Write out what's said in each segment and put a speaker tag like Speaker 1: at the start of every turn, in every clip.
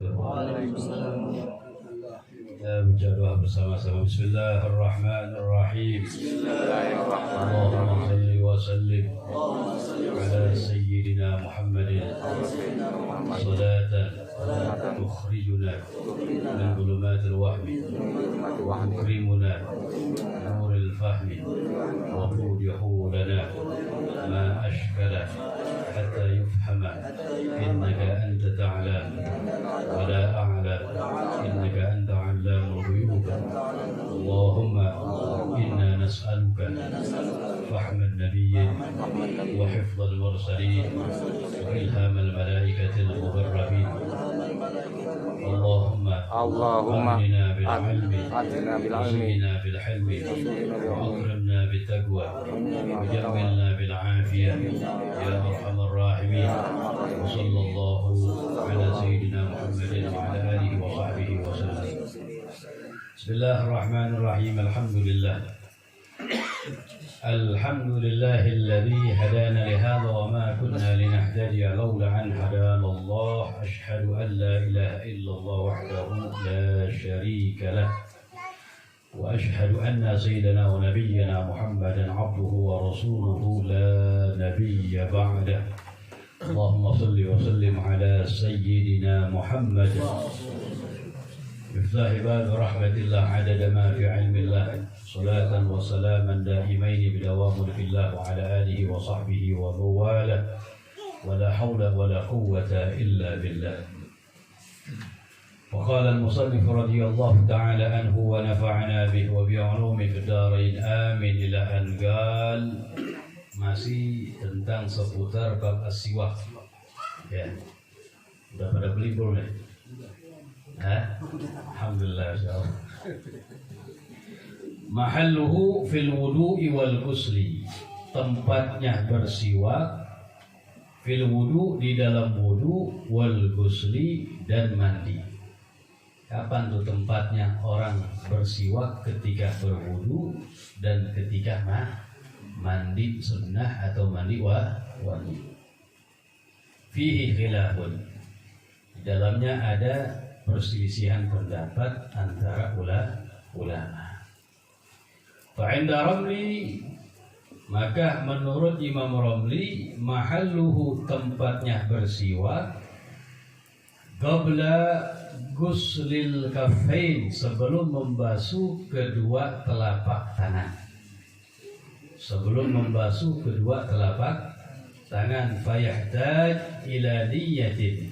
Speaker 1: Waalaikumsalam.
Speaker 2: Kita berdoa bersama-sama. Bismillahirrahmanirrahim. Allahumma salli wa sallim ala sayyidina Muhammadin salatan tukhrijuna min dhulumatil wahmi wa tukrimuna nuril fahmi wa tudihu lana ma ashkala hatta yufhama innaka anta ta'lam wa la a'lam innaka anta 'allamul ghuyub. Allahumma inna nas'aluka fahman nabiyyin wa hifdhal mursalin wa ilhamal malaikatil muqarrabin. Allahumma atina bil ilmi wa bil hilmi wa akrimna bit taqwa wa jammilna bil afiyah ya arhamar rahimin. Wa sallallahu ala sayyidina Muhammadin wa ala alihi wa sahbihi wa sallam. Bismillahirrahmanirrahim. Alhamdulillahilladzi hadana li hadha wa ma kunna linahtadiya lawla an hadana Allah. Ashhadu an la ilaha illallah wahdahu la sharika lah wa ashhadu anna sayyidana wa nabiyyana Muhammadan abduhu wa rasuluhu la nabiyya ba'dah. Allahumma salli wa sallim ala sayyidina Muhammad مفتاح باب رحمة الله عدد ما في علم الله صلاة وسلاما دائمين بدوام ملك الله وعلى آله وصحبه ومواله ولا حول ولا قوة إلا بالله. وقال المصنف رضي الله تعالى عنه ونفعنا به وبعلومه في الدارين آمين إلى أن قال masih tentang seputar bab as-siwak. Ya, udah pada beli belum ya? Alhamdulillah insyaallah. Mahalluhu fil wudu'i wal ghusli. Tempatnya bersiwak fil wudu di dalam wudu wal ghusli dan mandi. Kapan tuh tempatnya orang bersiwak? Ketika berwudu dan ketika mandi sunnah atau mandi wajib. Fihi khilafun. Di dalamnya ada perselisihan pendapat antara ulama. Fa'inda Ramli, maka menurut Imam Ramli, mahalluhu tempatnya bersiwak qabla guslil kaffain, sebelum membasuh kedua telapak tangan. Sebelum membasuh kedua telapak tangan, fayahtaj ila niyatin,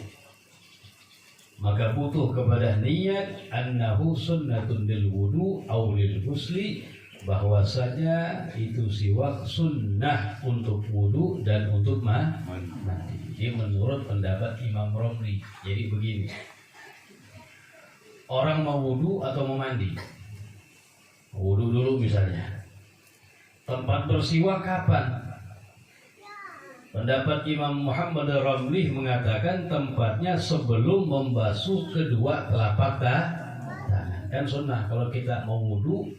Speaker 2: maka butuh kepada niat annahu sunnatun lil wudu aw lil ghusli, bahwasanya itu siwak sunnah untuk wudu dan untuk mandi. Jadi menurut pendapat Imam Ramli, jadi begini, orang mau wudu atau mau mandi, wudu dulu misalnya, tempat bersiwak kapan? Pendapat Imam Muhammad Ramli mengatakan tempatnya sebelum membasuh kedua telapak tangan. Kan sunnah kalau kita mau wudu,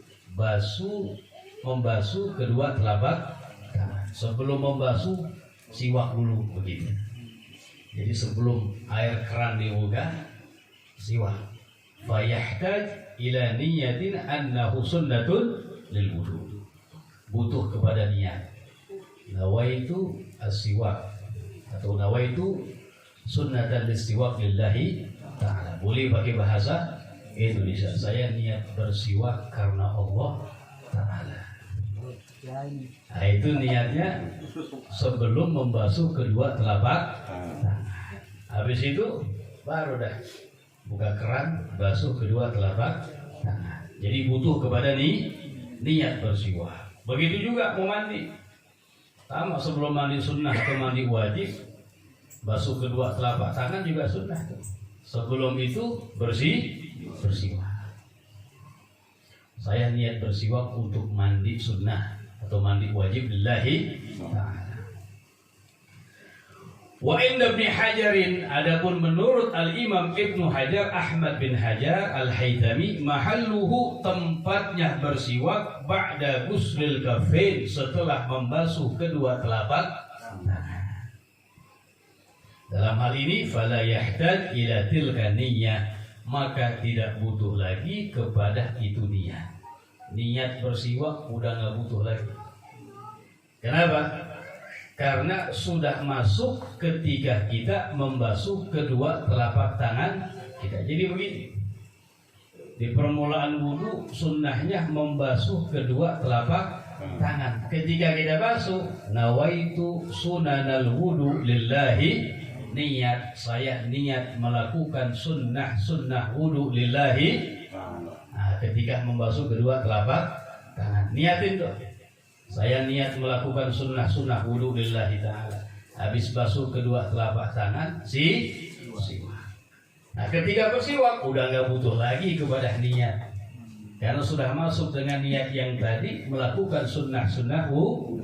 Speaker 2: membasuh kedua telapak tangan. Sebelum membasuh, siwak dulu begitu. Jadi sebelum air keran dibuka, siwak. Fayahtaj ila niyatin annahu sunnatun lil wudu. Butuh kepada niat. Nawaitu as-siwak atau nawaitu sunnatan listiwak lillahi ta'ala. Boleh pakai bahasa Indonesia. Saya niat bersiwak karena Allah Ta'ala. Nah, itu niatnya sebelum membasuh kedua telapak tangan. Habis itu baru dah buka keran, basuh kedua telapak tangan. Jadi butuh kepada niat bersiwak. Begitu juga mau mandi. Sama, sebelum mandi sunnah atau mandi wajib, basuh kedua telapak tangan juga sunnah. Sebelum itu bersiwak. Saya niat bersiwak untuk mandi sunnah atau mandi wajib lillahi ta'ala. Wa inda Ibnu Hajarin, adapun menurut Al-Imam Ibnu Hajar Ahmad bin Hajar Al-Haythami, mahalluhu tempatnya bersiwak ba'da guslil kaffain, setelah membasuh kedua telapak tangan. Dalam hal ini fala yahtaj ila tilka niyyah, maka tidak butuh lagi kepada itu niat. Niat bersiwak udah nggak butuh lagi. Kenapa? Karena sudah masuk ketika kita membasuh kedua telapak tangan kita. Jadi begini, di permulaan wudu sunnahnya membasuh kedua telapak tangan. Ketika kita basuh, nawaitu sunanal wudu lillahi, niat saya niat melakukan sunnah wudu lillahi. Nah, ketika membasuh kedua telapak tangan, niatin tuh. Saya niat melakukan sunnah wudu lillahi ta'ala. Habis basuh kedua telapak tangan, siwak. Nah, ketika bersiwak udah nggak butuh lagi kepada niat, karena sudah masuk dengan niat yang tadi melakukan sunnah wudu.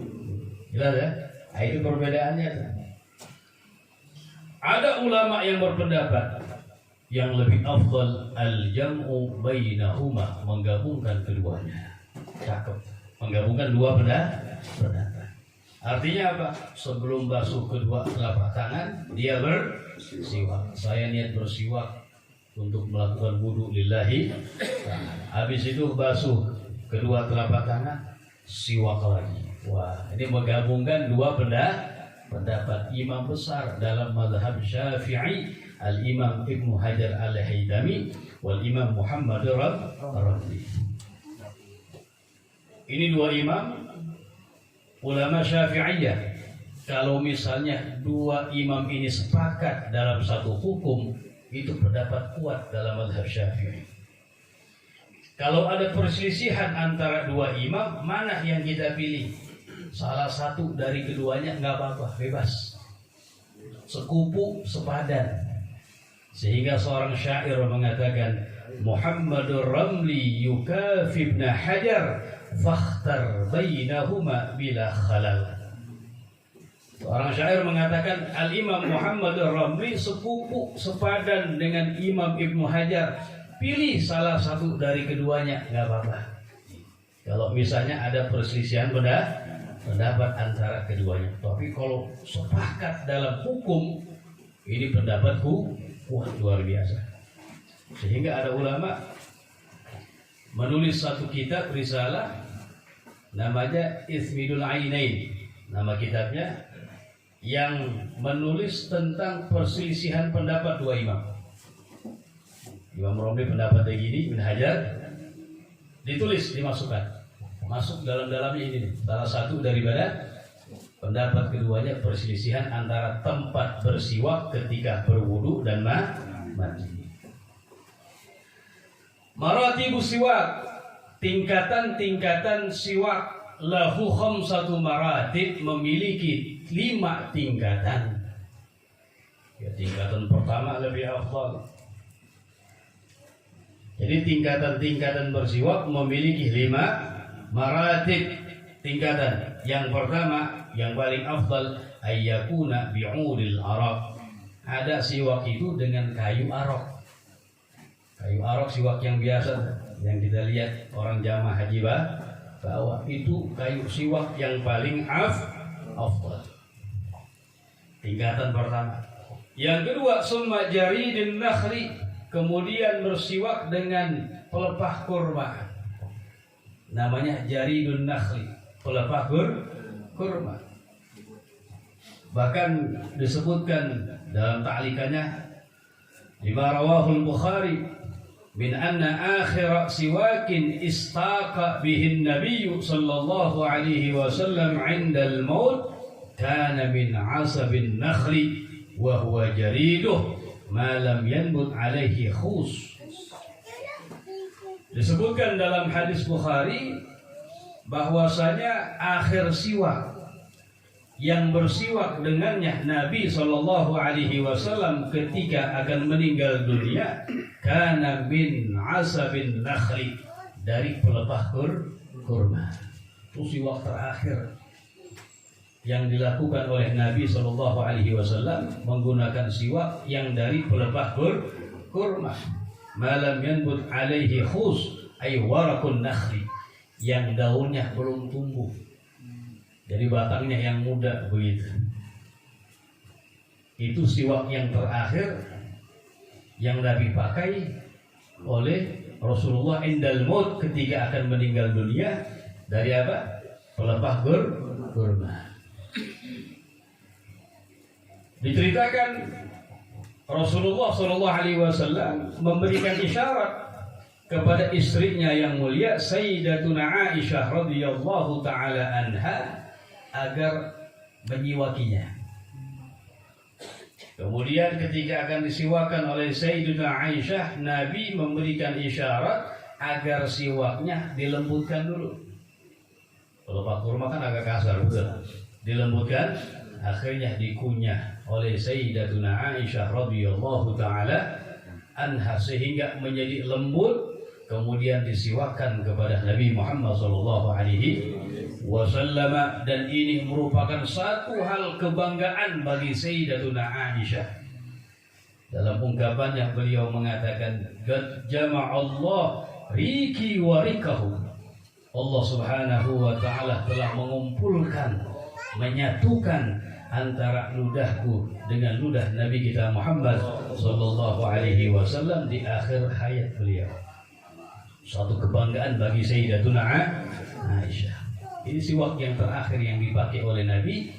Speaker 2: Jelas ya? Nah, itu perbedaannya. Ada ulama yang berpendapat yang lebih afdal al-jam'u bainahuma, menggabungkan keduanya. Cakep. Menggabungkan dua pendapat. Artinya apa? Sebelum basuh kedua telapak tangan, dia bersiwak. Saya niat bersiwak untuk melakukan wudu lillahi. Habis itu basuh kedua telapak tangan, siwak lagi. Wah, ini menggabungkan dua pendapat imam besar dalam mazhab Syafi'i, al-Imam Ibnu Hajar al-Haytami wal Imam Muhammad Ramli. Ini dua imam ulama Syafi'iyah. Kalau misalnya dua imam ini sepakat dalam satu hukum, itu pendapat kuat dalam mazhab Syafi'i. Kalau ada perselisihan antara dua imam, mana yang kita pilih? Salah satu dari keduanya nggak apa-apa, bebas. Sekupu sepadan. Sehingga seorang syair mengatakan, Muhammadur Ramli yukafi Ibn Hajar fakhtar bainahuma bila khalal. Seorang syair mengatakan, Al-Imam Muhammadur Ramli sekupu sepadan dengan Imam Ibnu Hajar. Pilih salah satu dari keduanya, nggak apa-apa. Kalau misalnya ada perselisihan pendapat antara keduanya, tapi kalau sepakat dalam hukum, ini pendapatku kuat luar biasa. Sehingga ada ulama menulis satu kitab risalah namanya Ithmidul Ainain, nama kitabnya, yang menulis tentang perselisihan pendapat dua imam. Imam Romli pendapat begini, Ibn Hajar ditulis, dimasukkan. Masuk dalam-dalamnya ini nih. Salah satu daripada pendapat keduanya perselisihan antara tempat bersiwak ketika berwudu dan mandi. Maratibu siwak, tingkatan-tingkatan siwak, lahu khamsatu maratib, memiliki 5 tingkatan. Ya, tingkatan pertama lebih afdal. Jadi tingkatan-tingkatan bersiwak memiliki 5 maratib, tingkatan. Yang pertama, yang paling afdal, ayyakuna bi'udil araq. Ada siwak itu dengan kayu arok. Kayu arok, siwak yang biasa yang kita lihat orang jamaah haji bawa, itu kayu siwak yang paling afdal. Tingkatan pertama. Yang kedua, summa jaridin nakhli, kemudian bersiwak dengan pelepah kurma. Namanya jaridun nakhli, pelepah kurma. Bahkan disebutkan dalam ta'liqannya, lima rawahul Bukhari min anna akhir siwakin istaqa bihin nabiyyu sallallahu alaihi wasallam 'inda al-maut kana min 'asabin nakhli wa huwa jariduh ma lam yanbut alaihi khus. Disebutkan dalam hadis Bukhari bahwasanya akhir siwak yang bersiwak dengannya Nabi Shallallahu Alaihi Wasallam ketika akan meninggal dunia, kana min asabin nakhli, dari pelepah kurma. Itu siwak terakhir yang dilakukan oleh Nabi Shallallahu Alaihi Wasallam, menggunakan siwak yang dari pelepah kurma. Malam yanbut alaihi khus, ay warakun nakhli, yang daunnya belum tumbuh, jadi batangnya yang muda begitu. Itu siwak yang terakhir yang Nabi pakai oleh Rasulullah indal maut, ketika akan meninggal dunia. Dari apa? Pelepah kurma. Diceritakan Rasulullah SAW memberikan isyarat kepada istrinya yang mulia Sayyidatuna Aisyah radhiyallahu taala anha agar menyiwakinya. Kemudian ketika akan disiwakan oleh Sayyidatuna Aisyah, Nabi memberikan isyarat agar siwaknya dilembutkan dulu. Pelepah kurma kan agak kasar, betul? Dilembutkan, akhirnya dikunyah oleh Sayyidatuna Aisyah radhiyallahu taala anha sehingga menjadi lembut, kemudian disiwakan kepada Nabi Muhammad sallallahu alaihi wasallam. Dan ini merupakan satu hal kebanggaan bagi Sayyidatuna Aisyah. Dalam ungkapannya beliau mengatakan, "Qad jama'allah riki wa rikahu." Allah Subhanahu wa taala telah mengumpulkan, menyatukan antara ludahku dengan ludah Nabi kita Muhammad sallallahu alaihi wasallam di akhir hayat beliau. Suatu kebanggaan bagi Sayyidatuna Aisyah. Ini siwak yang terakhir yang dipakai oleh Nabi,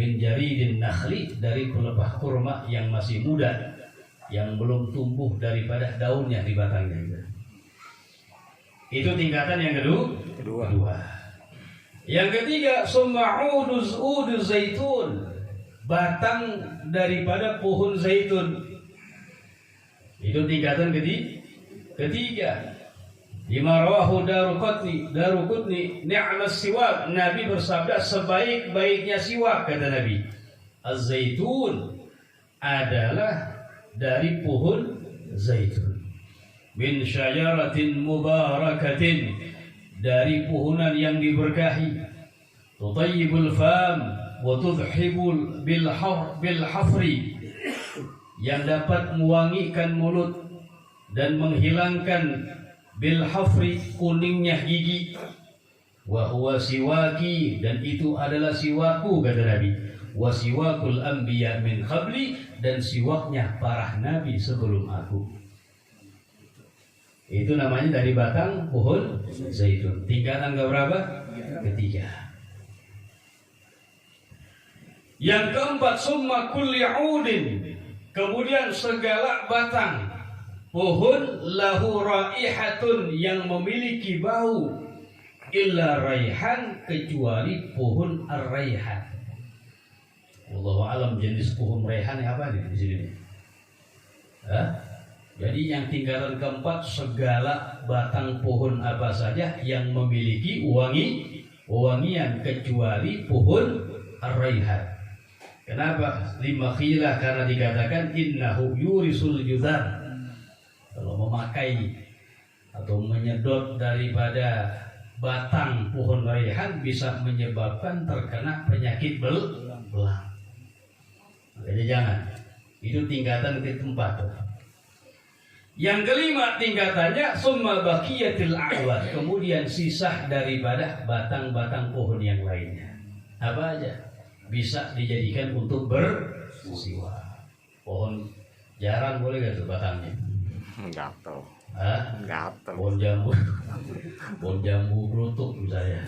Speaker 2: min jaridin nakhli, dari pelepah kurma yang masih muda, yang belum tumbuh daripada daunnya di batangnya. Itu tingkatan yang kedua. Yang ketiga, summa'uduz zaitun, batang daripada pohon zaitun. Itu tingkatan ketiga. Lima rawahu Daruqutni ni'mas siwak. Nabi bersabda, sebaik-baiknya siwak, kata Nabi, az-zaitun adalah dari pohon zaitun. Min syajaratin mubarakatin, dari pohonan yang diberkahi. Tutayyibul fam wa tudhhibul bil hafri, yang dapat mewangikan mulut dan menghilangkan bil hafri, kuningnya gigi. Wa huwa siwaki, dan itu adalah siwaku, kata Nabi. Wa siwakul anbiya min qabli, dan siwaknya para nabi sebelum aku. Itu namanya dari batang pohon zaitun. Tingkatan berapa? Ketiga. Yang keempat, summa kulli udin, kemudian segala batang pohon lahu raihatun, yang memiliki bau, illa raihan, kecuali pohon ar-raihan. Wallahu alam jenis pohon raihan apa nih di sini? Jadi yang tingkatan keempat, segala batang pohon apa saja yang memiliki wangian kecuali pohon ar-raihan. Kenapa? Lima khilah, karena dikatakan innahu yurisul judar. Kalau memakai atau menyedot daripada batang pohon raihan bisa menyebabkan terkena penyakit belang. Makanya jangan. Itu tingkatan keempat. Yang kelima tingkatannya, summa baqiyatil a'wad, kemudian sisa daripada batang-batang pohon yang lainnya. Apa aja bisa dijadikan untuk bersiwak. Pohon jaran boleh gak tuh batangnya?
Speaker 1: Gatel.
Speaker 2: Gatel. Pohon jambu gelutuk misalnya.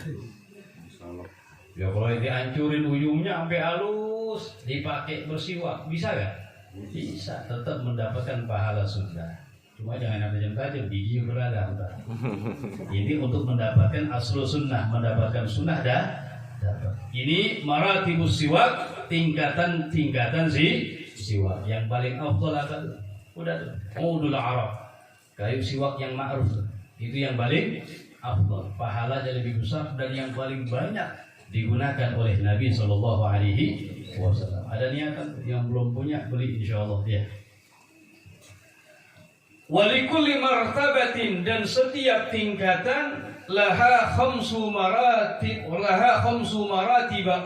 Speaker 2: Ya kalau dihancurin ujungnya sampai halus, dipakai bersiwak, bisa gak? Bisa, tetap mendapatkan pahala sunnah. Cuma jangan ada yang tajam, gigi berada. Ini untuk mendapatkan aslu sunnah, mendapatkan sunnah dapat. Ini maratibus siwak, tingkatan siwak. Yang paling afdal akan udah udul arab, kayu siwak yang ma'ruf, itu yang paling afdal, pahalanya lebih besar dan yang paling banyak digunakan oleh Nabi Shallallahu Alaihi Wasallam. Ada niatan yang belum punya beli insyaallah ya. Walikulli martabatin, dan setiap tingkatan laha khamsu maratib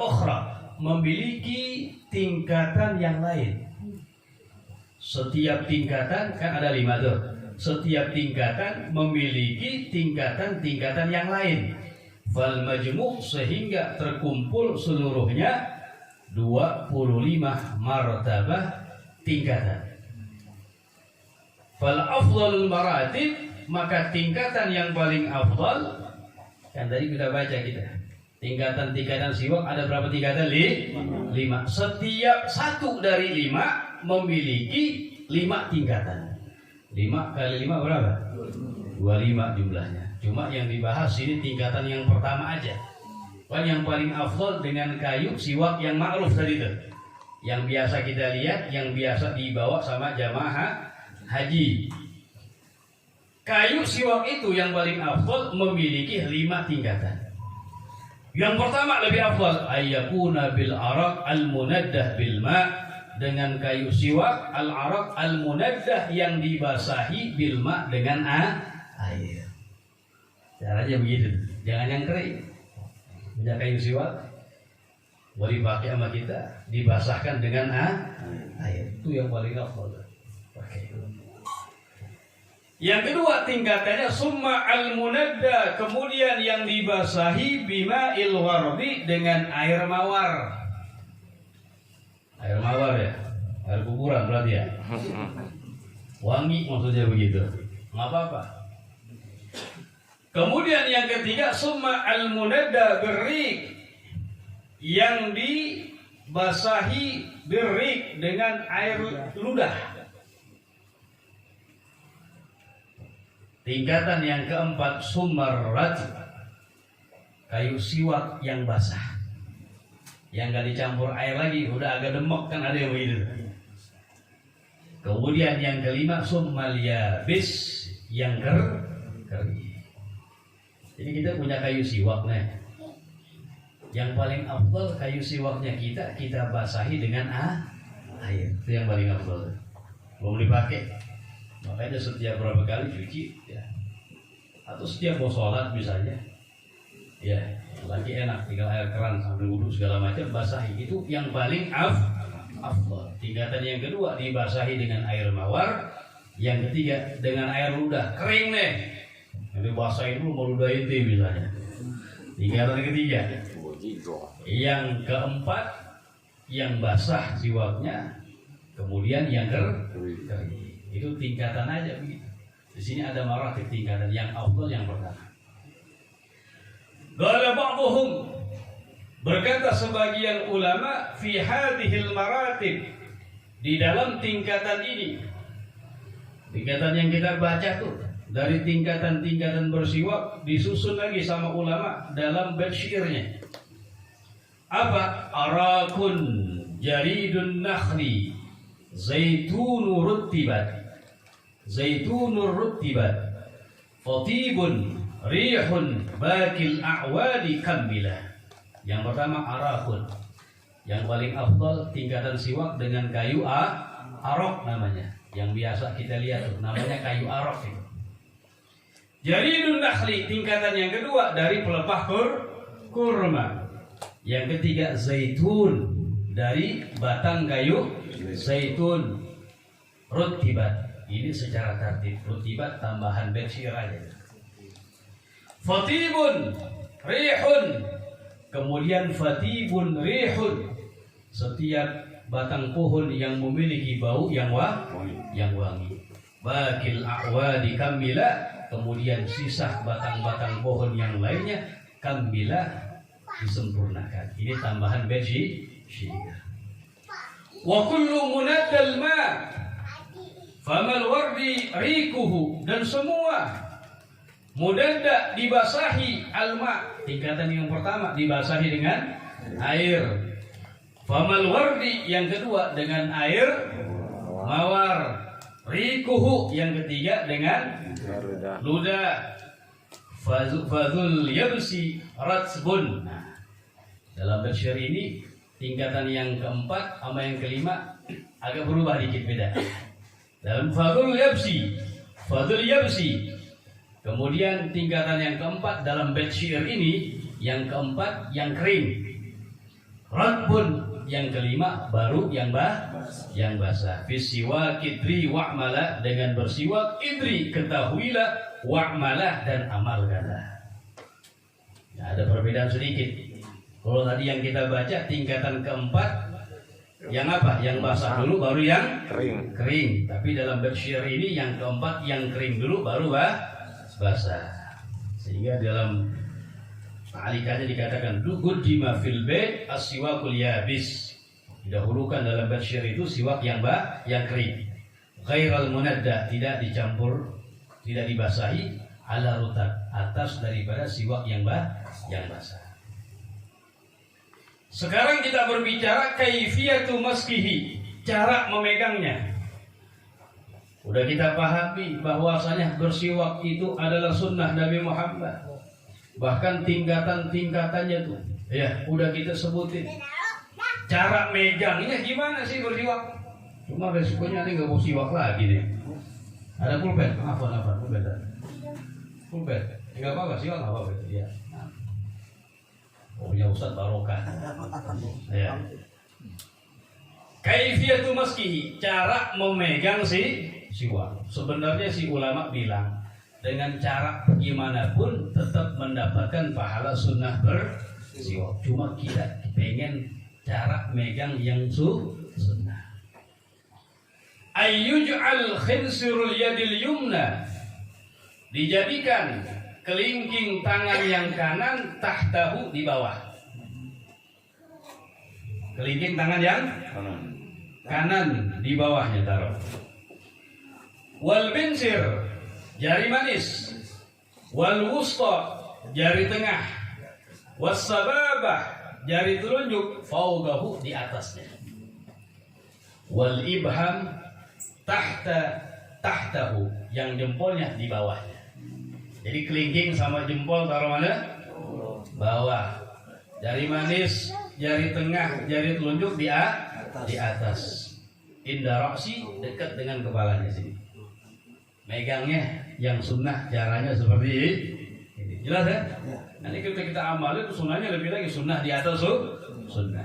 Speaker 2: ukhra, memiliki tingkatan yang lain. Setiap tingkatan kan ada 5 tuh. Setiap tingkatan memiliki tingkatan-tingkatan yang lain. Fal majmu', sehingga terkumpul seluruhnya 25 martabah tingkatan. Fal afdhalul maratib, maka tingkatan yang paling afdal, kan tadi kita baca kita. Tingkatan-tingkatan siwak ada berapa tingkatan? 5. Setiap satu dari 5 memiliki 5 tingkatan. 5 kali 5 berapa? 25 jumlahnya. Cuma yang dibahas ini tingkatan yang pertama aja. Kan yang paling afdal dengan kayu siwak yang ma'ruf tadi itu. Yang biasa kita lihat, yang biasa dibawa sama jamaah haji. Kayu siwak itu yang paling afdal memiliki 5 tingkatan. Yang pertama lebih afdal ayyakuna bil araq al munaddah bil ma', dengan kayu siwak al araq al munaddah yang dibasahi bil ma' dengan air. Caranya begitu, jangan yang kering. Punya kayu siwak mau dipakai sama kita, dibasahkan dengan air. Itu yang paling afdal. Pakai itu. Yang kedua tingkatannya summa al-munadda, kemudian yang dibasahi bima'il wardi, dengan air mawar. Air mawar ya, air kuburan berarti ya. Wangi maksudnya begitu. Nggak apa-apa. Kemudian yang ketiga summa al-munadda birrik, yang dibasahi birrik dengan air ludah. Tingkatan yang keempat sumarrat, kayu siwak yang basah, yang gak dicampur air lagi, udah agak demok kan, ada yang begitu. Kemudian yang kelima summal yabis, yang kering. Jadi kita punya kayu siwak nih. Yang paling afdal kayu siwaknya kita basahi dengan air. Itu yang paling afdal. Belum dipakai. Makanya setiap berapa kali cuci ya. Atau setiap mau sholat misalnya. Ya, lagi enak tinggal air keran sambil wudhu segala macam basahi. Itu yang paling afdal. Tingkatan yang kedua dibasahi dengan air mawar. Yang ketiga dengan air ludah kering nih. Jadi basahin dulu mau ludah inti misalnya. Tingkatan ketiga. Yang keempat yang basah siwaknya, kemudian yang kering. Itu tingkatan aja begitu. Di sini ada maratib tingkatan. Yang afdal yang pertama. Qala ba'dhum, berkata sebagian ulama, fi hadhil maratib, di dalam tingkatan ini. Tingkatan yang kita baca tuh dari tingkatan-tingkatan bersiwak disusun lagi sama ulama dalam bait syairnya. Apa? Arakun jaridun nakhli zaitun ruttibat, zaitunur ruttibat, fatibun rihun bakil a'wadi kambilah. Yang pertama arakun, yang paling afdal tingkatan siwak dengan kayu arok namanya, yang biasa kita lihat tuh, namanya kayu arok itu. Jaridun nakhli, tingkatan yang kedua dari pelepah kurma. Yang ketiga zaitun, dari batang kayu zaitun. Ruttibat, ini secara tertib. Ruttibat tambahan bait syair aja. Fatibun rihun, kemudian fatibun rihun, setiap batang pohon yang memiliki bau yang wangi. Bakil a'wadi kamila, kemudian sisa batang-batang pohon yang lainnya kamila, disempurnakan. Ini tambahan bait syair. Wa kullu munaddal ma famal wardi rikuhu, dan semua mudadda dibasahi alma, tingkatan yang pertama dibasahi dengan air. Famal wardi yang kedua dengan air mawar. Rikuhu yang ketiga dengan ludah. Fadhul yabsi ratsbun. Nah, dalam bait syair ini tingkatan yang keempat sama yang kelima agak berubah dikit beda. Dalam fadhul yabsi, kemudian tingkatan yang keempat dalam bait syair ini, yang keempat yang kering. Ratbun yang kelima baru yang basah. Fisiwak idri wa'mala, dengan bersiwak idri ketahuilah, wa'mala dan amalkanlah. Nah, ada perbedaan sedikit. Kalau tadi yang kita baca tingkatan keempat, yang apa? Yang basah dulu baru yang kering. Tapi dalam bersyair ini yang keempat yang kering dulu baru basah. Sehingga dalam ta'alikannya dikatakan duqaddima fil bait as-siwakul yabis. Didahulukan dalam bersyair itu siwak yang kering. Ghairal munadda, tidak dicampur, tidak dibasahi, ala rutab, atas daripada siwak yang basah. Sekarang kita berbicara kaifiyatu maskihi, cara memegangnya. Udah kita pahami bahwasanya bersiwak itu adalah sunnah Nabi Muhammad. Bahkan tingkatan-tingkatannya tuh, ya udah kita sebutin. Cara megangnya gimana sih bersiwak? Cuma resikonya ini nggak mau siwak lagi nih. Ada pulpen, apa pulpen? Pulpen, nggak apa-apa siwak nggak apa-apa. Ya. Punya Ustaz barokah. Ya. Kaifiyatu maskihi, cara memegang siwak. Sebenarnya si ulama bilang dengan cara gimana pun tetap mendapatkan pahala sunnah bersiwak. Cuma kita pengen cara megang yang sunnah. Ayyuj'al khinsirul yadil yumna, dijadikan kelingking tangan yang kanan tahtahu, di bawah. Kelingking tangan yang kanan di bawahnya taruh. Wal binsir, jari manis. Wal wusta, jari tengah. Was sababah, jari telunjuk, fawqahu, di atasnya. Wal ibham tahtahu, yang jempolnya di bawahnya. Jadi kelingking sama jempol taruh mana? Bawah. Jari manis, jari tengah, jari telunjuk di atas. Inda ra'si, dekat dengan kepalanya sini. Megangnya yang sunnah caranya seperti ini. Jelas ya? Nanti kita amal itu sunnahnya lebih lagi, sunnah di atas sunnah.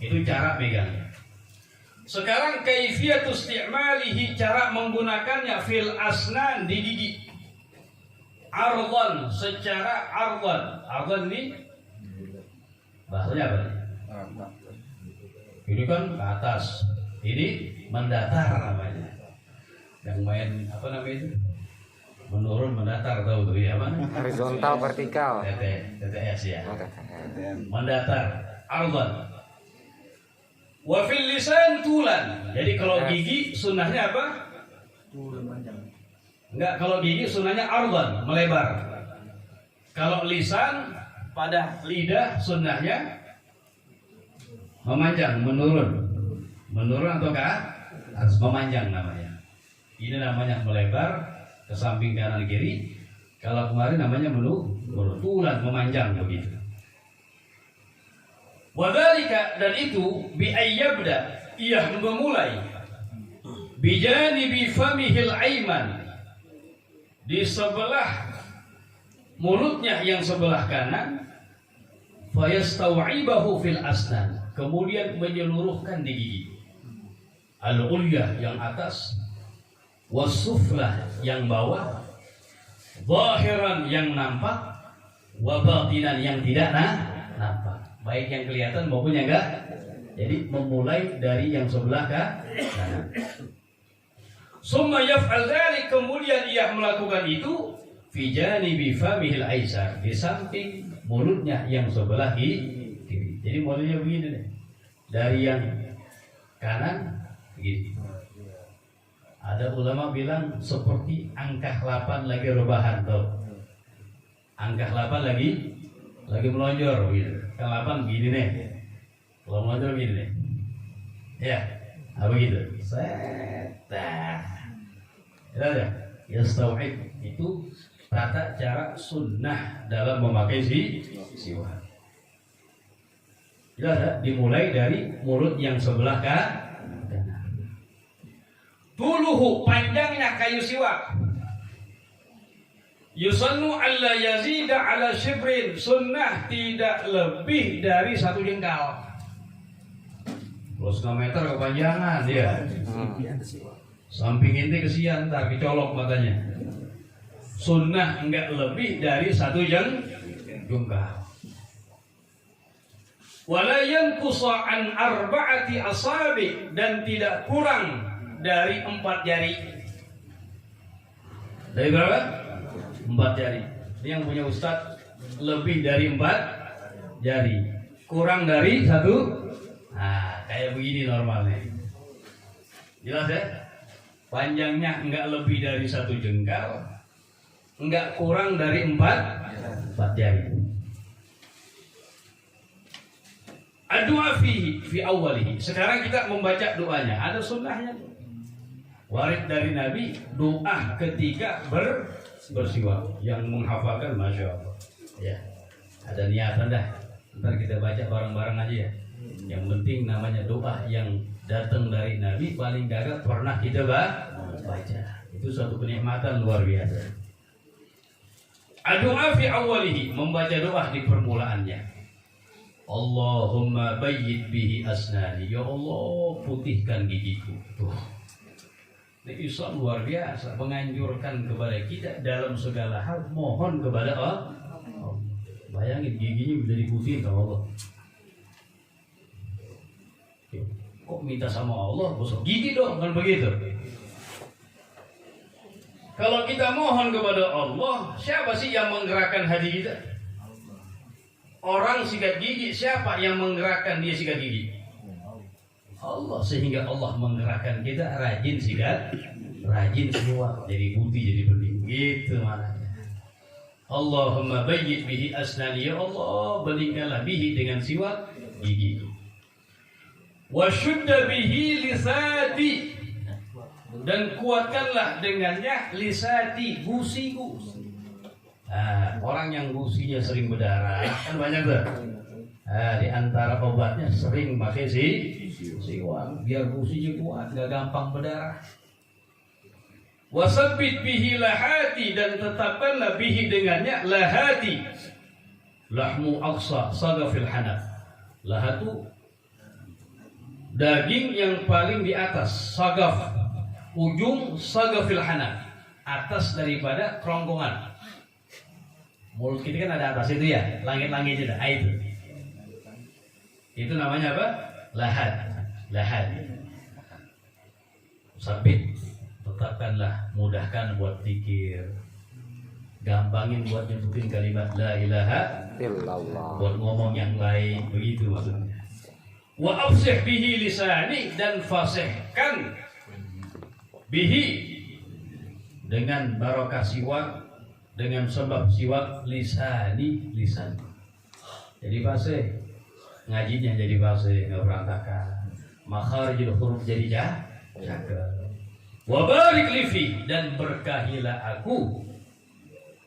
Speaker 2: Itu cara megangnya. Sekarang kaifiyatu isti'malihi, cara menggunakannya fil asnan, di gigi. Ardhan, secara ardhan. Ardhan ini bahasanya apa? Ini kan ke atas, ini mendatar namanya. Yang main apa namanya itu? Menurun mendatar, tahu tuh ya mana?
Speaker 1: Horizontal vertikal.
Speaker 2: TTS ya. Mendatar, ardhan. Wa fil lisan tulan. Jadi kalau gigi sunnahnya apa? Enggak, kalau gigi sunnahnya ardhan, melebar. Kalau lisan pada lidah sunnahnya memanjang, menurun. Menurun atau harus memanjang namanya. Ini namanya melebar ke samping kanan kiri. Kalau kemarin namanya menurun, tulan, memanjang begitu. Wadhalika, dan itu bi ayyabda, ia memulai bijanibi famihil aiman, di sebelah mulutnya yang sebelah kanan, fayastawibahu fil asnan, kemudian menyeluruhkan di gigi. Al-ulyah yang atas, was-suflah yang bawah, zahiran yang nampak, wa batinan yang tidak nampak. Baik yang kelihatan maupun yang enggak. Jadi memulai dari yang sebelah kanan. Summa yaf'al dzalik, kemudian ia melakukan itu fi janibi famihil aisar, di samping mulutnya yang sebelah kiri. Jadi modelnya begini nih. Dari yang kanan begitu. Ada ulama bilang seperti angka 8 lagi rebahan tuh. Angka 8 lagi melonjor gitu. Kan 8 gini nih. Kalau melonjor gini nih. Ya, begitu. Setah. Ya, yastau'ib itu tata cara sunnah dalam memakai siwak. Jelas ya? Dimulai dari mulut yang sebelah kanan. Tuluhu, panjangnya kayu siwak. Yusannu alla yazida ala shibrin, sunnah tidak lebih dari 1 jengkal. Kalau 1 meter kepanjangan dia. Samping inti kesian, ntar kecolok matanya. Sunnah enggak lebih dari 1 jengkal. Wala yanqusa an arba'ati asabi, dan tidak kurang dari 4 jari. Dari berapa? 4 jari. Ini yang punya Ustaz lebih dari 4 jari. Kurang dari 1. Nah, kayak begini normalnya. Jelas ya? Panjangnya enggak lebih dari 1 jengkal, enggak kurang dari 4 jari. Doa fi awalihi. Sekarang kita membaca doanya. Ada sunnahnya. Warid dari Nabi doa ketika bersiwak. Yang menghafalkan, masya Allah. Ya, ada niatan dah. Ntar kita baca bareng-bareng aja ya. Yang penting namanya doa yang datang dari Nabi paling gagap pernah kita baca. Itu suatu kenikmatan luar biasa. Doa fi awalihi, membaca doa di permulaannya. Allahumma bayyid bihi asnani. Ya Allah, putihkan gigiku. Tuh. Ini Islam luar biasa, menganjurkan kepada kita dalam segala hal mohon kepada Allah. Bayangin giginya bisa diputihin sama Allah. Kok minta sama Allah gosok gigi dong, kan begitu? Kalau kita mohon kepada Allah, siapa sih yang menggerakkan hati kita? Orang sikat gigi, siapa yang menggerakkan dia sikat gigi? Allah. Sehingga Allah menggerakkan kita rajin sikat, rajin siwak, jadi putih, jadi bening. Gitu maknanya. Allahumma bayyid bihi asnani. Ya Allah, beningkanlah bihi dengan siwak gigi. Wa syudda bihi lisati, dan kuatkanlah dengannya lisati, gusiku. Nah, orang yang gusinya sering berdarah kan banyak tuh. Nah, di antara obatnya sering pakai siwak biar gusinya kuat, nggak gampang berdarah. Wasabbit bihi lahati, dan tetapkanlah bihi dengannya lahati. Lahmu aqsa sagafil hanaf. Lahatu daging yang paling di atas, sagaf ujung sagafil hanaf, atas daripada kerongkongan. Mulut kita kan ada atas itu ya, langit-langit itu, itu namanya apa? Lahat. Sabit, tetapkanlah, mudahkan buat pikir, gampangin buat nyebutin kalimat la ilaha illallah, buat ngomong yang lain, begitu maksudnya. Wa afsih bihi lisani, dan fasihkan bihi, dengan barokah siwak, dengan sebab siwak lisan. Jadi fasih, ngajinya jadi fasih, nggak berantakan. Makharijul huruf jadi jaga. Wa barik li fi, dan berkahilah aku.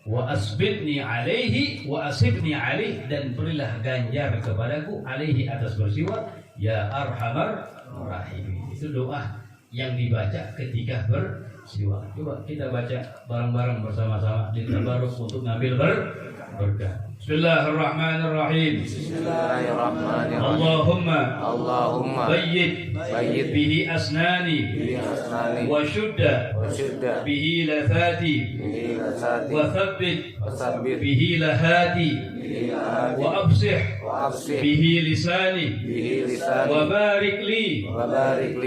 Speaker 2: Wa asbitni alaihi wa asibni alaihi, dan berilah ganjar kepadaku alaihi, atas bersiwak, ya arhamar rahimin. Itu doa yang dibaca ketika bersiwak. Coba kita baca bareng-bareng bersama-sama di tabaruk untuk ngambil berkah. Bismillahirrahmanirrahim. Allahumma bayyid bihi asnani wa shudda bihi lathati wa thabbit bihi lahati wa absih bihi lisani wa barik li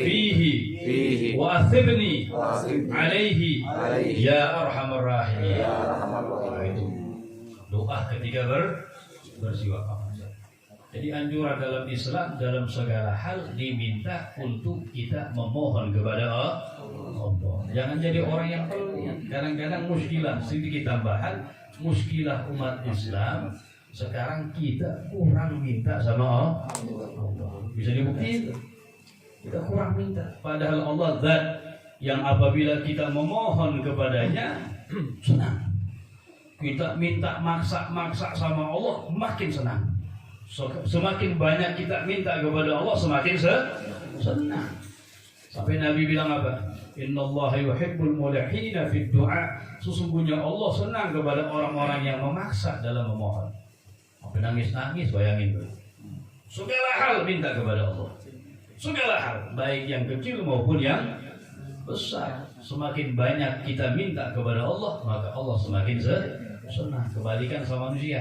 Speaker 2: fihi wa athibni alaihi ya arhamar rahimin. Doa ketika bersiwak. Jadi anjuran dalam Islam, dalam segala hal diminta untuk kita memohon kepada Allah. Jangan jadi orang yang pelit. Kadang-kadang muskilah, sedikit tambahan, muskilah umat Islam sekarang kita kurang minta sama Allah. Bisa dibuktikan, kita kurang minta. Padahal Allah zat yang apabila kita memohon kepadanya senang. Kita minta maksa sama Allah, makin senang. Semakin banyak kita minta kepada Allah, semakin senang. Sampai Nabi bilang apa? Innallaha yuhibbul mulihina fid du'a. Sesungguhnya Allah senang kepada orang-orang yang memaksa dalam memohon. Sampai nangis-nangis, bayangin tuh. Segala hal minta kepada Allah. Segala hal, baik yang kecil maupun yang besar. Semakin banyak kita minta kepada Allah, maka Allah semakin senang. Kebalikan sama manusia.